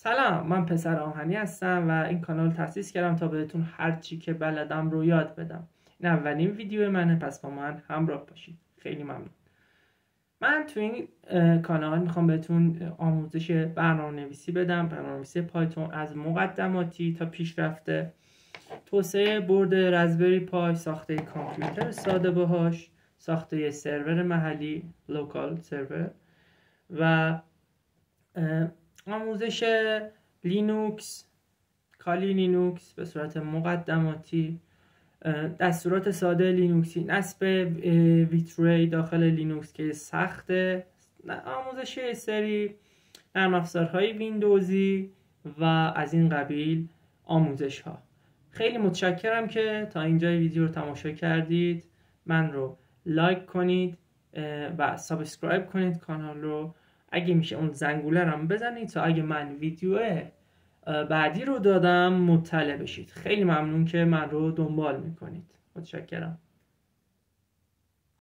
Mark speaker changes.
Speaker 1: سلام، من پسر آهنی هستم و این کانال تأسیس کردم تا بهتون هر چی که بلدم رو یاد بدم. این اولین ویدیو منه، پس با من همراه باشید. خیلی ممنون. من تو این کانال میخوام بهتون آموزش برنامه‌نویسی بدم، برنامه‌نویسی پایتون از مقدماتی تا پیشرفته، توسعه برد رزبری پای، ساخته کامپیوتر ساده باهاش، ساخته یه سرور محلی لوکال سرور و آموزش لینوکس، کالی لینوکس به صورت مقدماتی، دستورات ساده لینوکسی، نصب ویتری داخل لینوکس که سخته، آموزش سری نرم افزارهای ویندوزی و از این قبیل آموزش ها. خیلی متشکرم که تا اینجای ویدیو رو تماشا کردید. من رو لایک کنید و سابسکرایب کنید کانال رو. اگه میشه اون زنگوله رو هم بزنید تا اگه من ویدیو بعدی رو دادم مطلع بشید. خیلی ممنون که من رو دنبال میکنید. متشکرم.